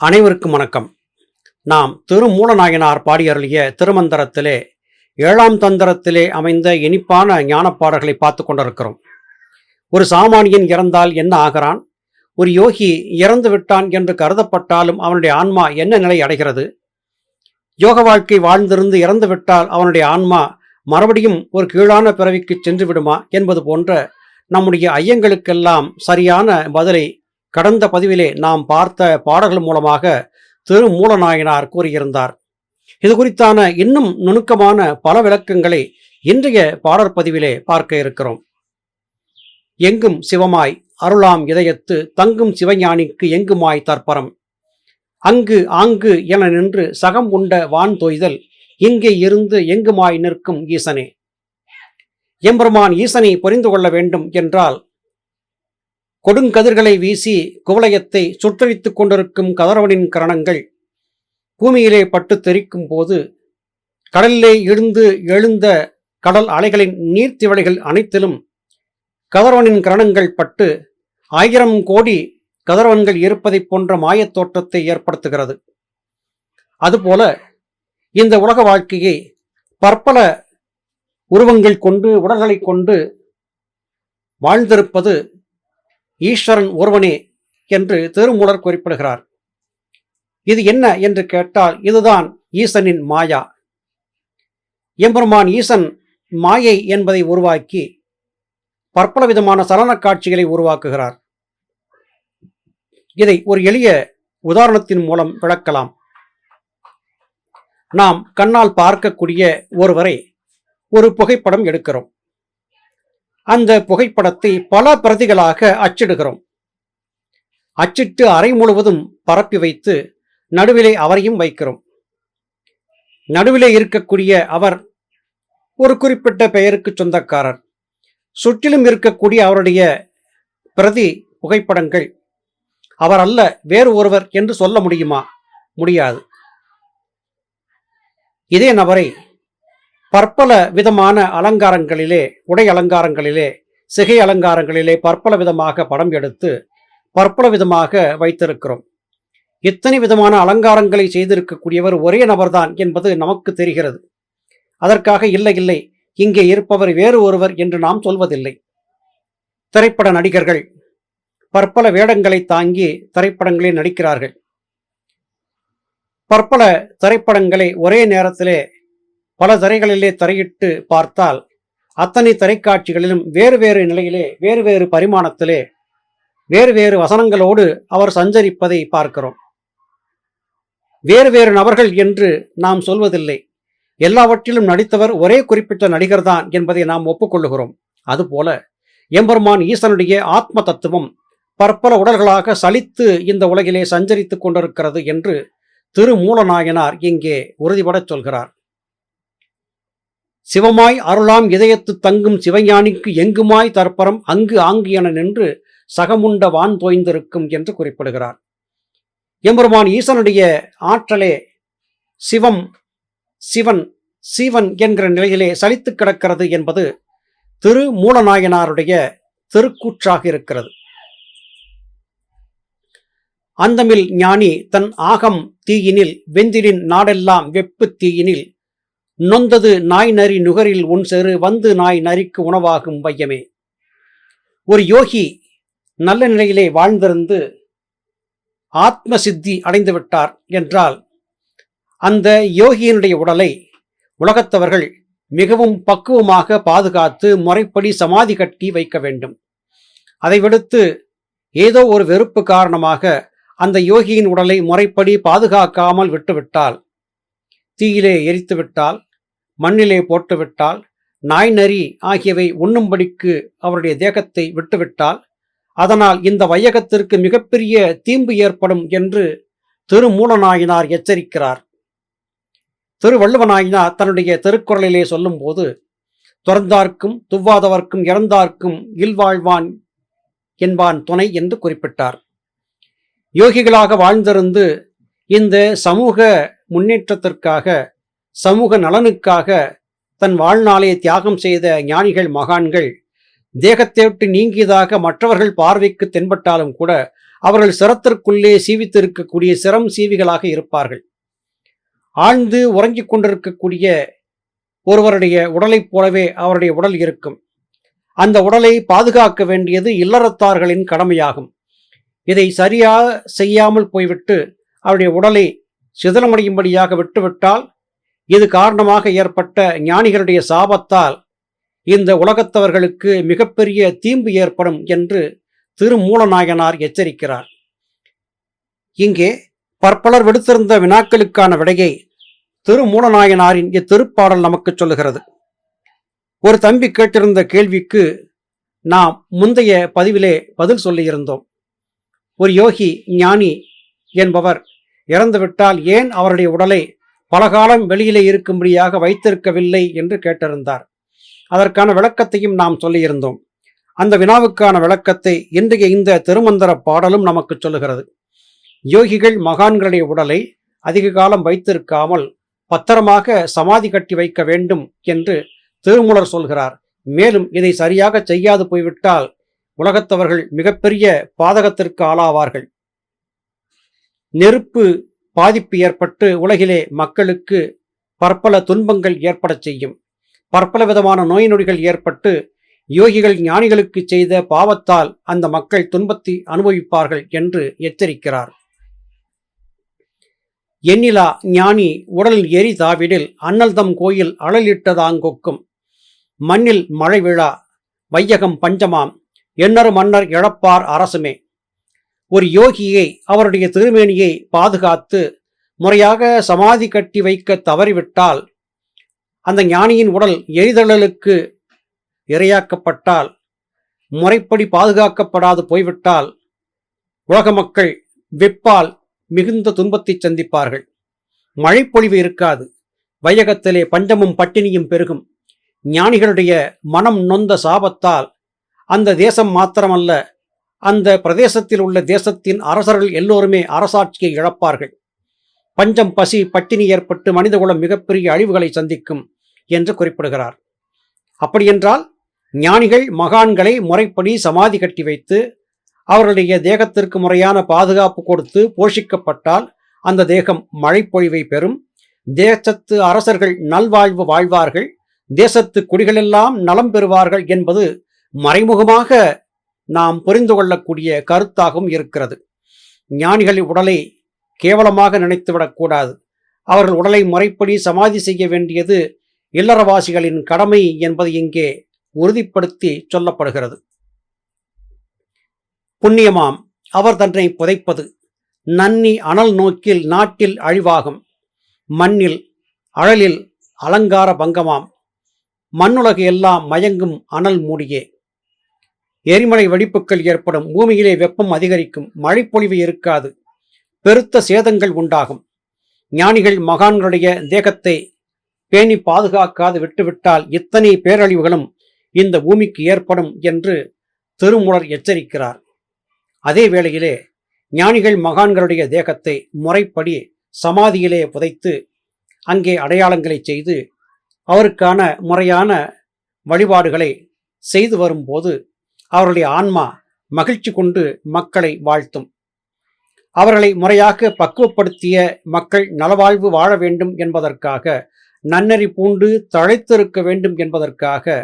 அனைவருக்கும் வணக்கம். நாம் திருமூலநாயனார் பாடியருளிய திருமந்திரத்திலே 7ஆம் தந்திரத்திலே அமைந்த இனிப்பான ஞானப்பாடல்களை பார்த்து கொண்டிருக்கிறோம். ஒரு சாமானியன் இறந்தால் என்ன ஆகிறான்? ஒரு யோகி இறந்து விட்டான் என்று கருதப்பட்டாலும் அவனுடைய ஆன்மா என்ன நிலை அடைகிறது? யோக வாழ்க்கை வாழ்ந்திருந்து இறந்து விட்டால் அவனுடைய ஆன்மா மறுபடியும் ஒரு கீழான பிறவிக்கு சென்று விடுமா என்பது போன்ற நம்முடைய ஐயங்களுக்கெல்லாம் சரியான பதிலை கடந்த பதிவிலே நாம் பார்த்த பாடல்கள் மூலமாக திருமூலநாயனார் கூறியிருந்தார். இது குறித்தான இன்னும் நுணுக்கமான பல விளக்கங்களை இன்றைய பாடற்பதிவிலே பார்க்க இருக்கிறோம். எங்கும் சிவமாய் அருளாம் இதயத்து தங்கும் சிவஞானிக்கு எங்குமாய் தற்பரம் அங்கு ஆங்கு என நின்று சகம் உண்ட வான் தோய்தல் இங்கே இருந்து எங்குமாய் நிற்கும் ஈசனே. எம்பெருமான் ஈசனை புரிந்து கொள்ள வேண்டும் என்றால் கொடுங்கதிர்களை வீசி குவலயத்தை சுற்றறித்துக் கொண்டிருக்கும் கதிரவனின் கரணங்கள் பூமியிலே பட்டு தெரிக்கும் போது கடலிலே இருந்து எழுந்த கடல் அலைகளின் நீர்த்திவளைகள் அனைத்திலும் கதிரவனின் கரணங்கள் பட்டு 1000 கோடி கதிரவன்கள் இருப்பதைப் போன்ற மாயத் தோற்றத்தை ஏற்படுத்துகிறது. அதுபோல இந்த உலக வாழ்க்கையை பற்பல உருவங்கள் கொண்டு உடல்களை கொண்டு வாழ்ந்திருப்பது ஈஸ்வரன் ஒருவனே என்று திருமூலர் குறிப்பிடுகிறார். இது என்ன என்று கேட்டால் இதுதான் ஈசனின் மாயா. எம்பெருமான் ஈசன் மாயை என்பதை உருவாக்கி பற்பல விதமான சலன காட்சிகளை உருவாக்குகிறார். இதை ஒரு எளிய உதாரணத்தின் மூலம் விளக்கலாம். நாம் கண்ணால் பார்க்கக்கூடிய ஒருவரை ஒரு புகைப்படம் எடுக்கிறோம். அந்த புகைப்படத்தை பல பிரதிகளாக அச்சிடுகிறோம். அச்சிட்டு அறை முழுவதும் பரப்பி வைத்து நடுவிலே அவரையும் வைக்கிறோம். நடுவிலே இருக்கக்கூடிய அவர் ஒரு குறிப்பிட்ட பெயருக்கு சொந்தக்காரர். சுற்றிலும் இருக்கக்கூடிய அவருடைய பிரதி புகைப்படங்கள் அவர் அல்ல வேறு ஒருவர் என்று சொல்ல முடியுமா? முடியாது. இதே நபரை பற்பல விதமான அலங்காரங்களிலே, உடை அலங்காரங்களிலே, சிகை அலங்காரங்களிலே பற்பல விதமாக படம் எடுத்து பற்பல விதமாக வைத்திருக்கிறோம். இத்தனை விதமான அலங்காரங்களை செய்திருக்கக்கூடியவர் ஒரே நபர்தான் என்பது நமக்கு தெரிகிறது. அதற்காக இல்லை இங்கே இருப்பவர் வேறு ஒருவர் என்று நாம் சொல்வதில்லை. திரைப்பட நடிகர்கள் பற்பல வேடங்களை தாங்கி திரைப்படங்களில் நடிக்கிறார்கள். பற்பல திரைப்படங்களை ஒரே நேரத்திலே பல திரைகளிலே திரையிட்டு பார்த்தால் அத்தனை திரைக்காட்சிகளிலும் வேறு வேறு நிலையிலே, வேறு வேறு பரிமாணத்திலே, வேறு வேறு வசனங்களோடு அவர் சஞ்சரிப்பதை பார்க்கிறோம். வேறு வேறு நபர்கள் என்று நாம் சொல்வதில்லை. எல்லாவற்றிலும் நடித்தவர் ஒரே குறிப்பிட்ட நடிகர் தான் என்பதை நாம் ஒப்புக்கொள்ளுகிறோம். அதுபோல எம்பெருமான் ஈசனுடைய ஆத்ம தத்துவம் பற்பல உடல்களாக சலித்து இந்த உலகிலே சஞ்சரித்துக் கொண்டிருக்கிறது என்று திருமூலநாயனார் இங்கே உறுதிபடச் சொல்கிறார். சிவமாய் அருளாம் இதயத்து தங்கும் சிவஞானிக்கு எங்குமாய் தற்பரம் அங்கு ஆங்கு என நின்று சகமுண்ட வான் தோய்ந்திருக்கும் என்று குறிப்பிடுகிறார். எம்பெருமான் ஈசனுடைய ஆற்றலே சிவம், சிவன், சீவன் என்கிற நிலையிலே சலித்து கிடக்கிறது என்பது திருமூலநாயனாருடைய திருக்கூற்றாக இருக்கிறது. அந்தமில் ஞானி தன் ஆகம் தீயினில் வெந்திலின் நாடெல்லாம் வெப்பு தீயினில் நொந்தது நாய் நரி நுகரில் உன் செரு வந்து நாய் நரிக்கு உணவாகும் வையமே. ஒரு யோகி நல்ல நிலையிலே வாழ்ந்திருந்து ஆத்ம சித்தி அடைந்து விட்டார் என்றால் அந்த யோகியினுடைய உடலை உலகத்தவர்கள் மிகவும் பக்குவமாக பாதுகாத்து முறைப்படி சமாதி கட்டி வைக்க வேண்டும். அதை விடுத்து ஏதோ ஒரு வெறுப்பு காரணமாக அந்த யோகியின் உடலை முறைப்படி பாதுகாக்காமல் விட்டுவிட்டால், தீயிலே எரித்துவிட்டால், மண்ணிலே போட்டுவிட்டால், நாய் நரி ஆகியவை உண்ணும்படிக்கு அவருடைய தேகத்தை விட்டுவிட்டால் அதனால் இந்த வையகத்திற்கு மிகப்பெரிய தீம்பு ஏற்படும் என்று திருமூலநாயனார் எச்சரிக்கிறார். திருவள்ளுவநாயனார் தன்னுடைய திருக்குறளிலே சொல்லும் போது துறந்தார்க்கும் துவ்வாதவர்க்கும் இறந்தார்க்கும் இல்வாழ்வான் என்பான் துணை என்று குறிப்பிட்டார். யோகிகளாக வாழ்ந்திருந்து இந்த சமூக முன்னேற்றத்திற்காக, சமூக நலனுக்காக தன் வாழ்நாளை தியாகம் செய்த ஞானிகள், மகான்கள் தேகத்தை விட்டு நீங்கியதாக மற்றவர்கள் பார்வைக்கு தென்பட்டாலும் கூட அவர்கள் சிரத்திற்குள்ளே சீவித்திருக்கக்கூடிய சிரம் சீவிகளாக இருப்பார்கள். ஆழ்ந்து உறங்கிக் கொண்டிருக்கக்கூடிய ஒருவருடைய உடலைப் போலவே அவருடைய உடல் இருக்கும். அந்த உடலை பாதுகாக்க வேண்டியது இல்லறத்தார்களின் கடமையாகும். இதை சரியாக செய்யாமல் போய்விட்டு அவருடைய உடலை சிதலமடையும்படியாக விட்டுவிட்டால் இது காரணமாக ஏற்பட்ட ஞானிகளுடைய சாபத்தால் இந்த உலகத்தவர்களுக்கு மிகப்பெரிய தீம்பு ஏற்படும் என்று திருமூலநாயனார் எச்சரிக்கிறார். இங்கே பற்பலர் விடுத்திருந்த வினாக்களுக்கான விடையை திருமூலநாயனாரின் இத்திருப்பாடல் நமக்கு சொல்லுகிறது. ஒரு தம்பி கேட்டிருந்த கேள்விக்கு நாம் முந்தைய பதிவிலே பதில் சொல்லியிருந்தோம். ஒரு யோகி ஞானி என்பவர் இறந்துவிட்டால் ஏன் அவருடைய உடலை பலகாலம் வெளியிலே இருக்கும்படியாக வைத்திருக்கவில்லை என்று கேட்டிருந்தார். அதற்கான விளக்கத்தையும் நாம் சொல்லியிருந்தோம். அந்த வினாவுக்கான விளக்கத்தை இன்றைய இந்த திருமந்திர பாடலும் நமக்கு சொல்லுகிறது. யோகிகள் மகான்களுடைய உடலை அதிக காலம் வைத்திருக்காமல் பத்திரமாக சமாதி கட்டி வைக்க வேண்டும் என்று திருமூலர் சொல்கிறார். மேலும் இதை சரியாக செய்யாது போய்விட்டால் உலகத்தவர்கள் மிகப்பெரிய பாதகத்திற்கு ஆளாவார்கள். நெருப்பு பாதிப்பு ஏற்பட்டு உலகிலே மக்களுக்கு பற்பல துன்பங்கள் ஏற்படச் செய்யும். பற்பல விதமான நோய் நொடிகள் ஏற்பட்டு யோகிகள் ஞானிகளுக்கு செய்த பாவத்தால் அந்த மக்கள் துன்பத்தை அனுபவிப்பார்கள் என்று எச்சரிக்கிறார். எண்ணிலா ஞானி உடலில் எரி தாவிடில் அண்ணல்தம் கோயில் அழலிட்டதாங்கொக்கும் மண்ணில் மழை விழா வையகம் பஞ்சமாம் எண்ணறு மன்னர் இழப்பார் அரசுமே. ஒரு யோகியை அவருடைய திருமேனியை பாதுகாத்து முறையாக சமாதி கட்டி வைக்க தவறிவிட்டால், அந்த ஞானியின் உடல் எரிதழலுக்கு இரையாக்கப்பட்டால், முறைப்படி பாதுகாக்கப்படாது போய்விட்டால் உலக மக்கள் வெப்பால் மிகுந்த துன்பத்தை சந்திப்பார்கள். மழைப்பொழிவு இருக்காது. வையகத்திலே பஞ்சமும் பட்டினியும் பெருகும். ஞானிகளுடைய மனம் நொந்த சாபத்தால் அந்த தேசம் மாத்திரமல்ல, அந்த பிரதேசத்தில் உள்ள தேசத்தின் அரசர்கள் எல்லோருமே அரசாட்சியை இழப்பார்கள். பஞ்சம், பசி, பட்டினி ஏற்பட்டு மனிதகுலம் மிகப்பெரிய அழிவுகளை சந்திக்கும் என்று குறிப்பிடுகிறார். அப்படியென்றால் ஞானிகள் மகான்களை முறைப்படி சமாதி கட்டி வைத்து அவர்களுடைய தேகத்திற்கு முறையான பாதுகாப்பு கொடுத்து போஷிக்கப்பட்டால் அந்த தேகம் மழைப்பொழிவை பெறும். தேசத்து அரசர்கள் நல்வாழ்வு வாழ்வார்கள். தேசத்து குடிகளெல்லாம் நலம் பெறுவார்கள் என்பது மறைமுகமாக நாம் புரிந்து கொள்ளக்கூடிய கருத்தாகவும் இருக்கிறது. ஞானிகளின் உடலை கேவலமாக நினைத்துவிடக்கூடாது. அவர்கள் உடலை முறைப்படி சமாதி செய்ய வேண்டியது இல்லறவாசிகளின் கடமை என்பது இங்கே உறுதிப்படுத்தி சொல்லப்படுகிறது. புண்ணியமாம் அவர் தன்னை புதைப்பது, நன்னி அனல் நோக்கில் நாட்டில் அழிவாகும், மண்ணில் அழலில் அலங்கார பங்கமாம், மண்ணுலகு எல்லாம் மயங்கும் அனல் மூடியே. எரிமலை வெடிப்புகள் ஏற்படும். பூமியிலே வெப்பம் அதிகரிக்கும். மழைப்பொழிவு இருக்காது. பெருத்த சேதங்கள் உண்டாகும். ஞானிகள் மகான்களுடைய தேகத்தை பேணி பாதுகாக்காது விட்டுவிட்டால் இத்தனை பேரழிவுகளும் இந்த பூமிக்கு ஏற்படும் என்று திருமூலர் எச்சரிக்கிறார். அதே வேளையிலே ஞானிகள் மகான்களுடைய தேகத்தை முறைப்படி சமாதியிலே புதைத்து அங்கே அடையாளங்களை செய்து அவருக்கான முறையான வழிபாடுகளை செய்து வரும்போது அவருடைய ஆன்மா மகிழ்ச்சி கொண்டு மக்களை வாழ்த்தும். அவர்களை முறையாக பக்குவப்படுத்திய மக்கள் நலவாழ்வு வாழ வேண்டும் என்பதற்காக, நன்னெறி பூண்டு தழைத்திருக்க வேண்டும் என்பதற்காக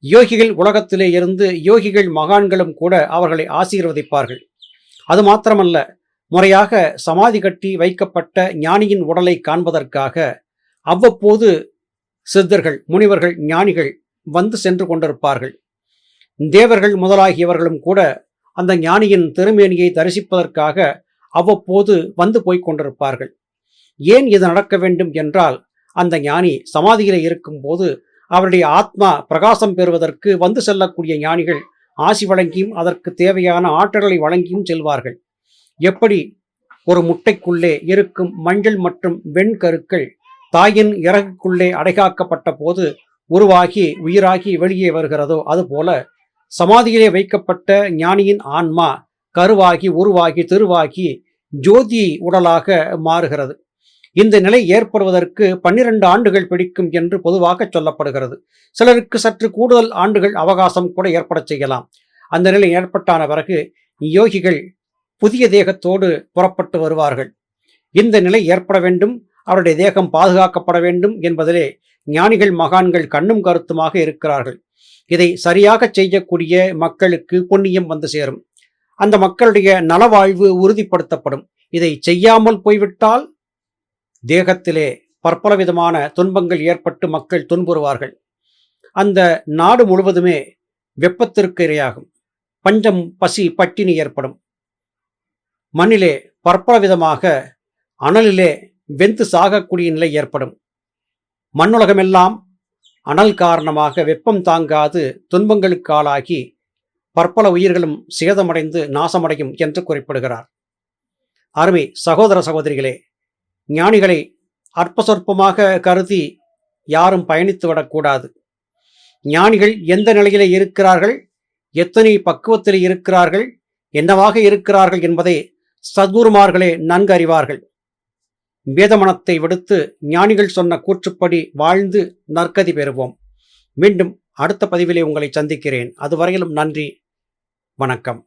யோகிகள் உலகத்திலே இருந்து யோகிகள் மகான்களும் கூட அவர்களை ஆசீர்வதிப்பார்கள். அது மாத்திரமல்ல, முறையாக சமாதி கட்டி வைக்கப்பட்ட ஞானியின் உடலை காண்பதற்காக அவ்வப்போது சித்தர்கள், முனிவர்கள், ஞானிகள் வந்து சென்று கொண்டிருப்பார்கள். தேவர்கள் முதலாகியவர்களும் கூட அந்த ஞானியின் திருமேனியை தரிசிப்பதற்காக அவ்வப்போது வந்து போய்க் கொண்டிருப்பார்கள். ஏன் இது நடக்க வேண்டும் என்றால், அந்த ஞானி சமாதியிலே இருக்கும் போது அவருடைய ஆத்மா பிரகாசம் பெறுவதற்கு வந்து செல்லக்கூடிய ஞானிகள் ஆசி வழங்கியும் அதற்கு தேவையான ஆற்றல்களை வழங்கியும் செல்வார்கள். எப்படி ஒரு முட்டைக்குள்ளே இருக்கும் மஞ்சள் மற்றும் வெண்கருக்கள் தாயின் இறகுக்குள்ளே அடைகாக்கப்பட்ட போது உருவாகி உயிராகி வெளியே வருகிறதோ, அதுபோல சமாதியிலே வைக்கப்பட்ட ஞானியின் ஆன்மா கருவாகி உருவாகி திருவாகி ஜோதி உடலாக மாறுகிறது. இந்த நிலை ஏற்படுவதற்கு 12 ஆண்டுகள் பிடிக்கும் என்று பொதுவாக சொல்லப்படுகிறது. சிலருக்கு சற்று கூடுதல் ஆண்டுகள் அவகாசம் கூட ஏற்பட செய்யலாம். அந்த நிலை ஏற்பட்டான பிறகு யோகிகள் புதிய தேகத்தோடு புறப்பட்டு வருவார்கள். இந்த நிலை ஏற்பட வேண்டும், அவருடைய தேகம் பாதுகாக்கப்பட வேண்டும் என்பதிலே ஞானிகள் மகான்கள் கண்ணும் கருத்துமாக இருக்கிறார்கள். இதை சரியாக செய்யக்கூடிய மக்களுக்கு புண்ணியம் வந்து சேரும். அந்த மக்களுடைய நலவாழ்வு உறுதிப்படுத்தப்படும். இதை செய்யாமல் போய்விட்டால் தேகத்திலே பற்பல விதமான துன்பங்கள் ஏற்பட்டு மக்கள் துன்புறுவார்கள். அந்த நாடு முழுவதுமே வெப்பத்திற்கு இரையாகும். பஞ்சம், பசி, பட்டினி ஏற்படும். மண்ணிலே பற்பல விதமாக அனலிலே வெந்து சாகக்கூடிய நிலை ஏற்படும். மண்ணுலகமெல்லாம் அனல் காரணமாக வெப்பம் தாங்காது துன்பங்களுக்கு ஆளாகி பற்பல உயிர்களும் சேதமடைந்து நாசமடையும் என்று குறிப்பிடுகிறார். அருமை சகோதர சகோதரிகளே, ஞானிகளை அற்ப சொற்பமாக கருதி யாரும் பயணித்து விடக்கூடாது. ஞானிகள் எந்த நிலையிலே இருக்கிறார்கள், எத்தனை பக்குவத்தில் இருக்கிறார்கள், என்னவாக இருக்கிறார்கள் என்பதை சத்குருமார்களே நன்கு அறிவார்கள். வேதமனத்தை விடுத்து ஞானிகள் சொன்ன கூற்றுப்படி வாழ்ந்து நற்கதி பெறுவோம். மீண்டும் அடுத்த பதிவிலே உங்களை சந்திக்கிறேன். அதுவரையிலும் நன்றி, வணக்கம்.